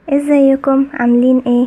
ازيكم عاملين ايه؟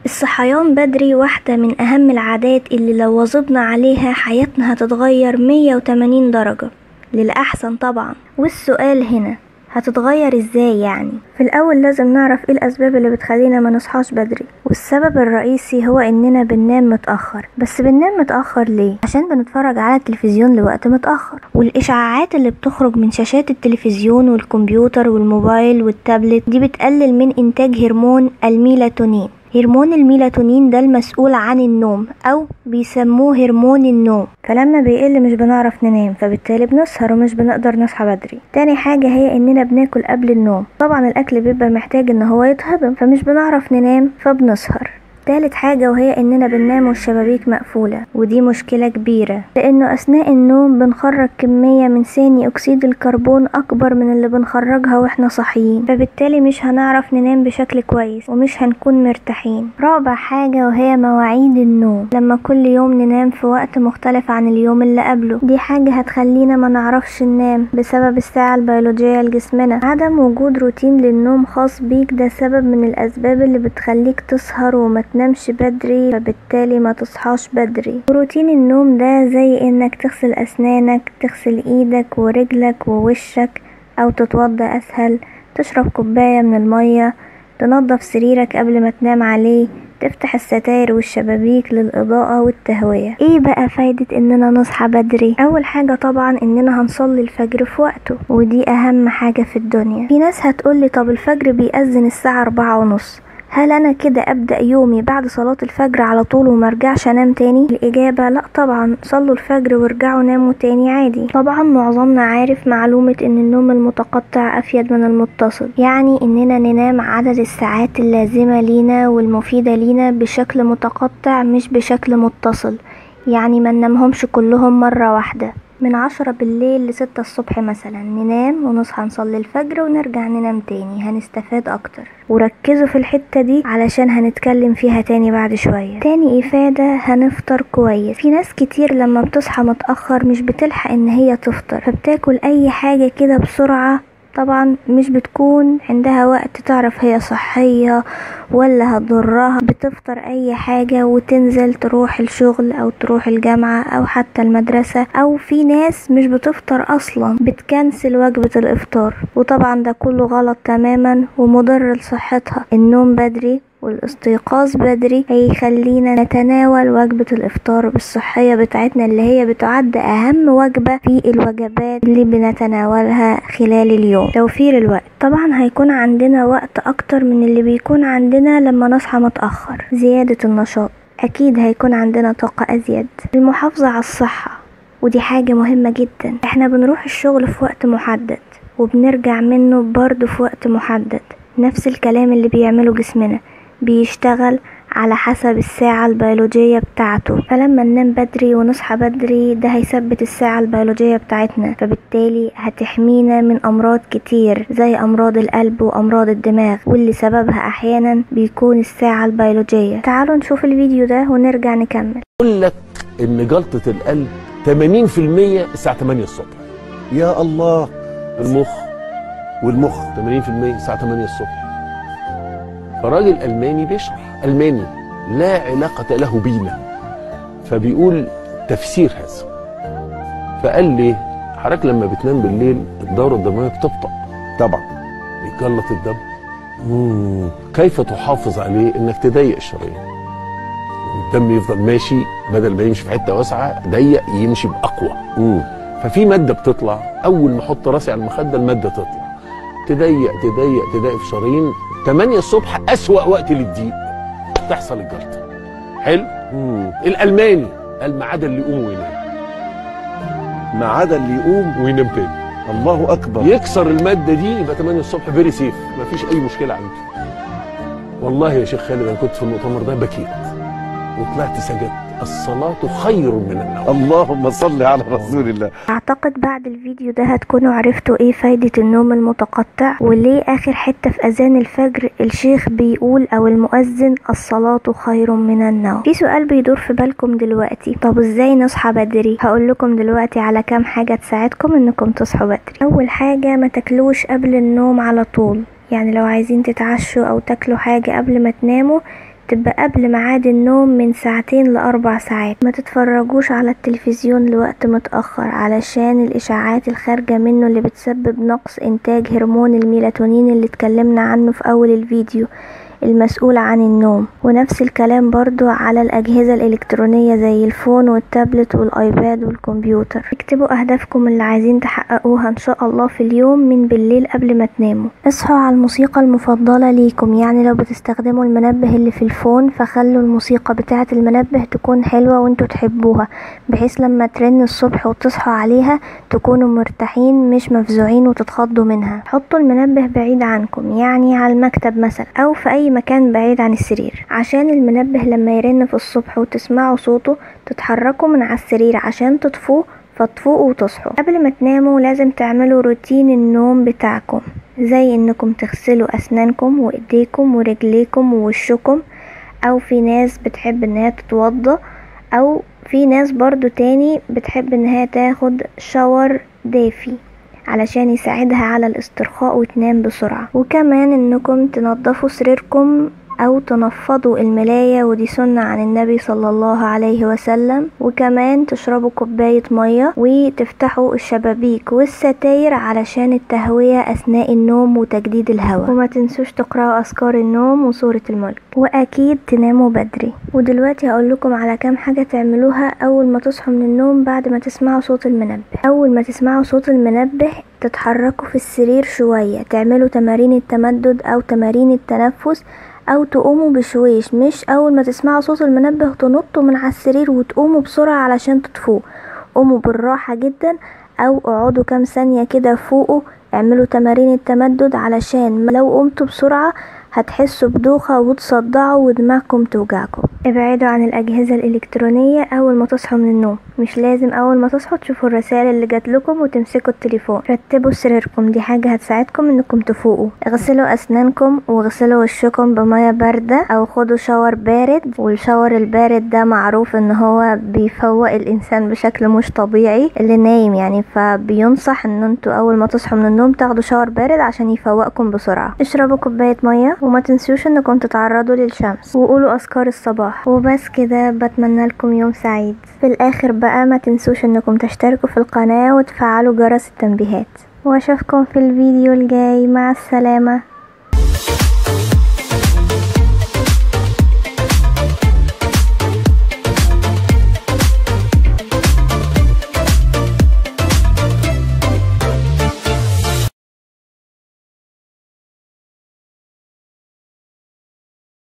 الصحيان بدري واحدة من اهم العادات اللي لو واظبنا عليها حياتنا هتتغير 180 درجة للأحسن طبعا. والسؤال هنا هتتغير ازاي يعني؟ في الاول لازم نعرف ايه الاسباب اللي بتخلينا ما نصحاش بدري، والسبب الرئيسي هو اننا بننام متأخر. بس بننام متأخر ليه؟ عشان بنتفرج على التلفزيون لوقت متأخر، والاشعاعات اللي بتخرج من شاشات التلفزيون والكمبيوتر والموبايل والتابلت دي بتقلل من انتاج هرمون الميلاتونين. هرمون الميلاتونين ده المسؤول عن النوم او بيسموه هرمون النوم، فلما بيقل مش بنعرف ننام، فبالتالي بنسهر ومش بنقدر نصحى بدري. تاني حاجة هي اننا بناكل قبل النوم، طبعا الاكل بيبقى محتاج ان هو يتهضم، فمش بنعرف ننام فبنسهر. تالت حاجة وهي اننا بننام والشبابيك مقفولة، ودي مشكلة كبيرة لانه اثناء النوم بنخرج كمية من ثاني اكسيد الكربون اكبر من اللي بنخرجها واحنا صاحيين، فبالتالي مش هنعرف ننام بشكل كويس ومش هنكون مرتاحين. رابع حاجة وهي مواعيد النوم، لما كل يوم ننام في وقت مختلف عن اليوم اللي قبله، دي حاجة هتخلينا ما نعرفش ننام بسبب الساعة البيولوجية لجسمنا. عدم وجود روتين للنوم خاص بيك ده سبب من الاسباب اللي بتخليك تسهر وما تنامش بدري، فبالتالي ما تصحاش بدري. روتين النوم ده زي انك تغسل اسنانك، تغسل ايدك ورجلك ووشك، او تتوضى اسهل، تشرب كوباية من المية، تنظف سريرك قبل ما تنام عليه، تفتح الستاير والشبابيك للإضاءة والتهوية. ايه بقى فايدة اننا نصحى بدري؟ اول حاجة طبعا اننا هنصلي الفجر في وقته، ودي اهم حاجة في الدنيا. في ناس هتقولي طب الفجر بيأذن الساعة 4:30، هل انا كده ابدأ يومي بعد صلاة الفجر على طول ومرجعش انام تاني؟ الاجابة لا طبعا، صلوا الفجر وارجعوا ناموا تاني عادي. طبعا معظمنا عارف معلومة ان النوم المتقطع افيد من المتصل، يعني اننا ننام عدد الساعات اللازمة لينا والمفيدة لينا بشكل متقطع مش بشكل متصل، يعني ما ننامهمش كلهم مرة واحدة. من 10 بالليل ل6 الصبح مثلا ننام ونصحى نصلي الفجر ونرجع ننام تاني، هنستفاد اكتر. وركزوا في الحتة دي علشان هنتكلم فيها تاني بعد شوية. تاني افادة، هنفطر كويس. في ناس كتير لما بتصحى متأخر مش بتلحق ان هي تفطر، فبتاكل اي حاجة كده بسرعة، طبعا مش بتكون عندها وقت تعرف هي صحية ولا هتضرها. بتفطر اي حاجة وتنزل تروح الشغل او تروح الجامعة او حتى المدرسة، او في ناس مش بتفطر اصلا، بتكنسل وجبة الافطار، وطبعا ده كله غلط تماما ومضر لصحتها. النوم بدري والاستيقاظ بدري هيخلينا نتناول وجبة الافطار بالصحية بتاعتنا، اللي هي بتعد اهم وجبة في الوجبات اللي بنتناولها خلال اليوم. توفير الوقت، طبعا هيكون عندنا وقت اكتر من اللي بيكون عندنا لما نصحى متأخر. زيادة النشاط، اكيد هيكون عندنا طاقة ازيد. المحافظة على الصحة، ودي حاجة مهمة جدا. احنا بنروح الشغل في وقت محدد وبنرجع منه برضه في وقت محدد، نفس الكلام اللي بيعمله جسمنا، بيشتغل على حسب الساعة البيولوجية بتاعته. فلما ننام بدري ونصحى بدري ده هيثبت الساعة البيولوجية بتاعتنا، فبالتالي هتحمينا من أمراض كتير زي أمراض القلب وأمراض الدماغ، واللي سببها أحيانا بيكون الساعة البيولوجية. تعالوا نشوف الفيديو ده ونرجع نكمل. أقول لك إن جلطة القلب 80% الساعة 8 الصبح. يا الله. والمخ 80% الساعة 8 الصبح. فراجل ألماني بيشرح، ألماني لا علاقة له بينا، فبيقول تفسير هذا، فقال لي حضرتك لما بتنام بالليل الدورة الدموية بتبطأ، طبعا بيجلط الدم. كيف تحافظ عليه؟ انك تضيق الشرايين، الدم يفضل ماشي، بدل ما يمشي في حتة واسعة ضيق يمشي بأقوى. ففي مادة بتطلع أول ما أحط راسي على المخدة، المادة تطلع تضيق تضيق تضيق في شرايين. 8 الصبح أسوأ وقت للضيق تحصل الجلطة. حلو. الألماني قال ما عدا اللي يقوم وينام، ما عدا اللي يقوم وينام تاني. الله أكبر. يكسر المادة دي يبقى 8 الصبح فيري سيف، مفيش أي مشكلة عنده. والله يا شيخ خالد أنا كنت في المؤتمر ده بكيت وطلعت سجدت. الصلاة خير من النوم. اللهم صل على رسول الله. اعتقد بعد الفيديو ده هتكونوا عرفتوا ايه فايدة النوم المتقطع، وليه اخر حتة في اذان الفجر الشيخ بيقول او المؤذن الصلاة خير من النوم. في سؤال بيدور في بالكم دلوقتي، طب ازاي نصحى بدري؟ هقول لكم دلوقتي على كام حاجة تساعدكم انكم تصحوا بدري. اول حاجة، ما تاكلوش قبل النوم على طول، يعني لو عايزين تتعشوا او تاكلوا حاجة قبل ما تناموا تبقى قبل ميعاد النوم من 2 ل4 ساعات. ما تتفرجوش على التلفزيون لوقت متأخر علشان الاشاعات الخارجة منه اللي بتسبب نقص انتاج هرمون الميلاتونين اللي اتكلمنا عنه في اول الفيديو المسؤول عن النوم. ونفس الكلام برضو على الأجهزة الإلكترونية زي الفون والتابلت والآيباد والكمبيوتر. اكتبوا أهدافكم اللي عايزين تحققوها إن شاء الله في اليوم من بالليل قبل ما تناموا. اصحوا على الموسيقى المفضلة ليكم، يعني لو بتستخدموا المنبه اللي في الفون فخلوا الموسيقى بتاعة المنبه تكون حلوة وانتوا تحبوها، بحيث لما ترن الصبح وتصحوا عليها تكونوا مرتاحين مش مفزوعين وتتخضوا منها. حطوا المنبه بعيد عنكم، يعني على المكتب مثلا أو في أي مكان بعيد عن السرير، عشان المنبه لما يرن في الصبح وتسمعوا صوته تتحركوا من على السرير عشان تطفوه فتفوقوا وتصحوا. قبل ما تناموا لازم تعملوا روتين النوم بتاعكم، زي انكم تغسلوا اسنانكم وايديكم ورجليكم ووشكم، او في ناس بتحب انها تتوضى، او في ناس برضو تاني بتحب انها تاخد شاور دافي علشان يساعدها على الاسترخاء وتنام بسرعة. وكمان انكم تنظفوا سريركم او تنفضوا الملاية، ودي سنة عن النبي صلى الله عليه وسلم. وكمان تشربوا كوباية مية وتفتحوا الشبابيك والستاير علشان التهوية اثناء النوم وتجديد الهواء. وما تنسوش تقرأوا اذكار النوم وسورة الملك، واكيد تناموا بدري. ودلوقتي هقول لكم على كام حاجة تعملوها اول ما تصحوا من النوم بعد ما تسمعوا صوت المنبه. اول ما تسمعوا صوت المنبه تتحركوا في السرير شوية، تعملوا تمارين التمدد او تمارين التنفس، او تقوموا بشويش، مش اول ما تسمعوا صوت المنبه تنطوا من على السرير وتقوموا بسرعة علشان تطفوه. قوموا بالراحة جدا، او اقعدوا كام ثانية كده فوقوا، اعملوا تمارين التمدد علشان لو قمتوا بسرعة هتحسوا بدوخة وتصدعوا ودماغكم توجعكم. ابعدوا عن الأجهزة الإلكترونية أول ما تصحوا من النوم، مش لازم أول ما تصحوا تشوفوا الرسائل اللي جات لكم وتمسكوا التليفون. رتبوا سريركم، دي حاجة هتساعدكم انكم تفوقوا. اغسلوا أسنانكم واغسلوا وشكم بمية باردة أو خدوا شاور بارد، والشاور البارد ده معروف ان هو بيفوق الإنسان بشكل مش طبيعي اللي نايم يعني، فبينصح ان انتوا أول ما تصحوا من النوم تاخدوا شاور بارد عشان يفوقكم بسرعة. اشربوا كوباية مية، وما تنسوش انكم تتعرضوا للشمس، وقولوا أذكار الصباح. وبس كده، بتمنى لكم يوم سعيد. في الآخر بقى ما تنسوش انكم تشتركوا في القناة وتفعلوا جرس التنبيهات، واشوفكم في الفيديو الجاي. مع السلامة.